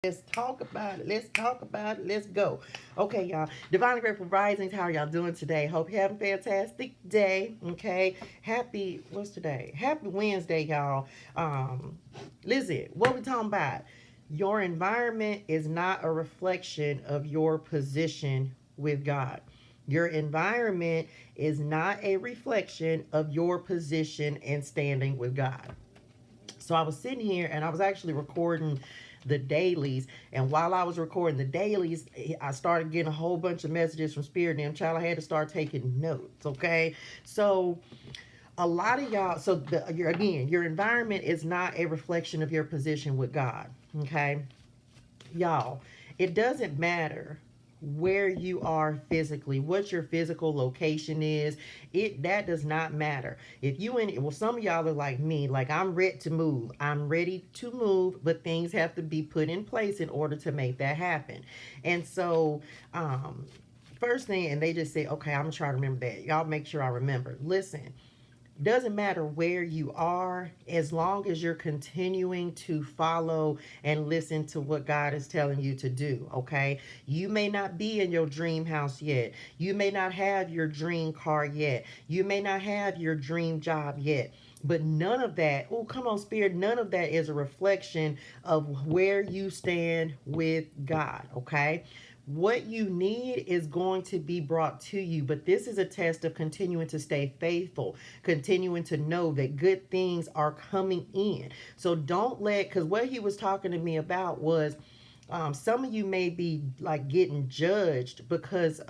Let's talk about it. Let's talk about it. Let's go. Okay, y'all. Divinely Grateful Risings. How are y'all doing today? Hope you're having a fantastic day. Okay. Happy, what's today? Happy Wednesday, y'all. Listen, what we talking about? Your environment is not a reflection of your position with God. Your environment is not a reflection of your position and standing with God. So I was sitting here and I was actually recording the dailies. And while I was recording the dailies, I started getting a whole bunch of messages from Spirit and them. Child, I had to start taking notes. Okay. So a lot of y'all, so again, your environment is not a reflection of your position with God. Okay. Y'all, it doesn't matter where you are physically, what your physical location is. That does not matter. If you in, well, some of y'all are like me, like I'm ready to move. I'm ready to move, but things have to be put in place in order to make that happen. And so first thing, and they just say, okay, I'm gonna try to remember that. Y'all make sure I remember. Listen, doesn't matter where you are, as long as you're continuing to follow and listen to what God is telling you to do. Okay, you may not be in your dream house yet, you may not have your dream car yet, you may not have your dream job yet, but none of that, oh come on Spirit, none of that is a reflection of where you stand with God. Okay, what you need is going to be brought to you, but this is a test of continuing to stay faithful, continuing to know that good things are coming in. So don't let, because what he was talking to me about was some of you may be like getting judged because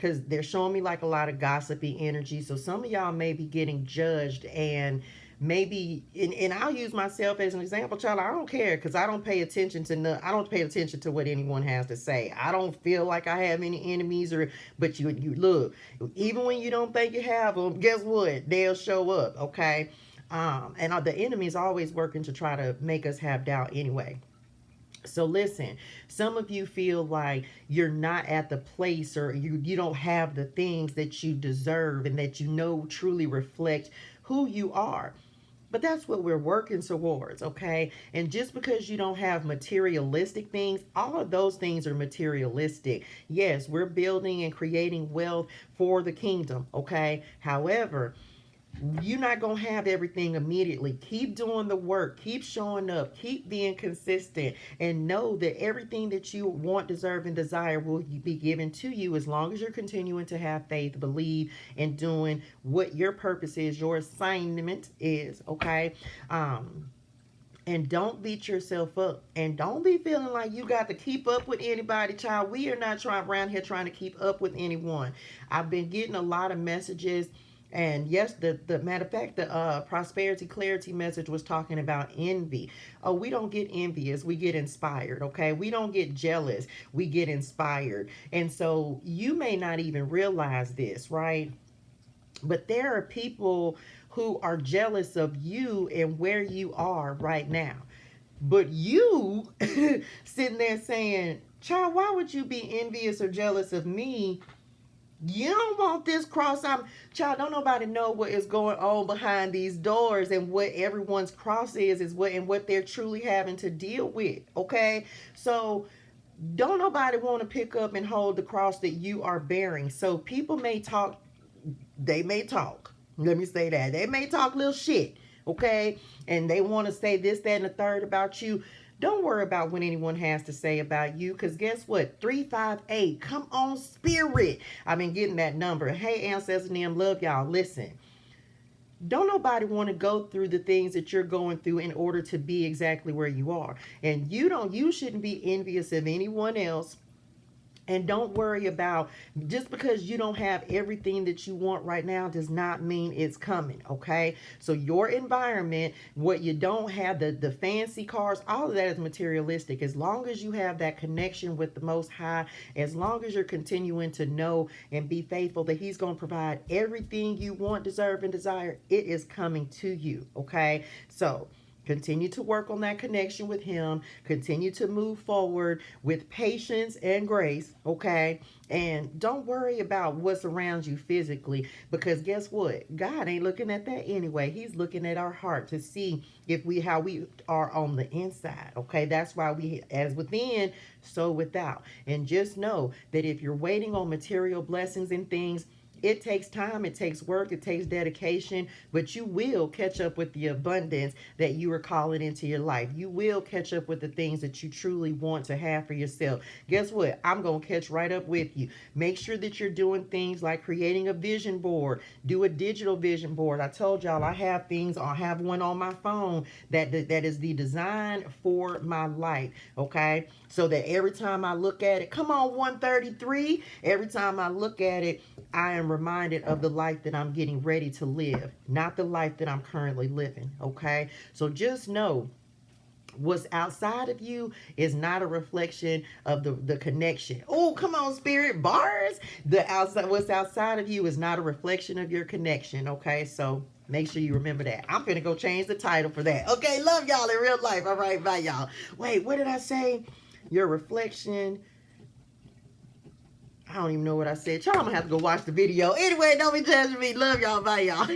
they're showing me like a lot of gossipy energy. So some of y'all may be getting judged, and maybe, and I'll use myself as an example, child. I don't care because I don't pay attention to I don't pay attention to what anyone has to say. I don't feel like I have any enemies, or but you look, even when you don't think you have them, guess what? They'll show up. Okay, and the enemy is always working to try to make us have doubt anyway. So listen, some of you feel like you're not at the place, or you don't have the things that you deserve and that you know truly reflect who you are. But that's what we're working towards, okay? And just because you don't have materialistic things, all of those things are materialistic. Yes, we're building and creating wealth for the kingdom, okay? However, you're not going to have everything immediately. Keep doing the work, keep showing up, keep being consistent, and know that everything that you want, deserve, and desire will be given to you as long as you're continuing to have faith, believe, and doing what your purpose is, your assignment is. Okay. And don't beat yourself up, and don't be feeling like you got to keep up with anybody, child. We are not trying around here trying to keep up with anyone. I've been getting a lot of messages, and yes, the matter of fact, the prosperity clarity message was talking about envy. Oh, we don't get envious, we get inspired. Okay, we don't get jealous, we get inspired. And so you may not even realize this, right? But there are people who are jealous of you and where you are right now. But you sitting there saying, child, why would you be envious or jealous of me? You don't want this cross. Child, don't nobody know what is going on behind these doors, and what everyone's cross is what, and what they're truly having to deal with. Okay. So don't nobody want to pick up and hold the cross that you are bearing. So people may talk, they may talk. Let me say that. They may talk little shit, okay? And they want to say this, that, and the third about you. Don't worry about what anyone has to say about you, because guess what? 358. Come on, Spirit. I've been getting that number. Hey, ancestors and them, love y'all. Listen. Don't nobody want to go through the things that you're going through in order to be exactly where you are. And you shouldn't be envious of anyone else. And don't worry about, just because you don't have everything that you want right now does not mean it's coming. Okay. So your environment, what you don't have, the fancy cars, all of that is materialistic. As long as you have that connection with the Most High, as long as you're continuing to know and be faithful that He's going to provide everything you want, deserve, and desire, it is coming to you. Okay. So Continue to work on that connection with him. Continue to move forward with patience and grace, okay? And don't worry about what's around you physically, because guess what? God ain't looking at that anyway. He's looking at our heart to see if we how we are on the inside, okay? That's why we, as within, so without. And just know that if you're waiting on material blessings and things, it takes time, it takes work, it takes dedication, but you will catch up with the abundance that you are calling into your life. You will catch up with the things that you truly want to have for yourself. Guess what? I'm going to catch right up with you. Make sure that you're doing things like creating a vision board. Do a digital vision board. I told y'all I have things, I have one on my phone that is the design for my life, okay? So that every time I look at it, come on 133, every time I look at it, I am reminded of the life that I'm getting ready to live, not the life that I'm currently living, okay? So just know what's outside of you is not a reflection of the connection. Oh, come on, spirit bars. What's outside of you is not a reflection of your connection, okay? So make sure you remember that. I'm finna go change the title for that. Okay, love y'all in real life. All right, bye, y'all. Wait, what did I say? Your reflection. I don't even know what I said. Y'all, I'm gonna have to go watch the video. Anyway, don't be judging me. Love y'all. Bye, y'all.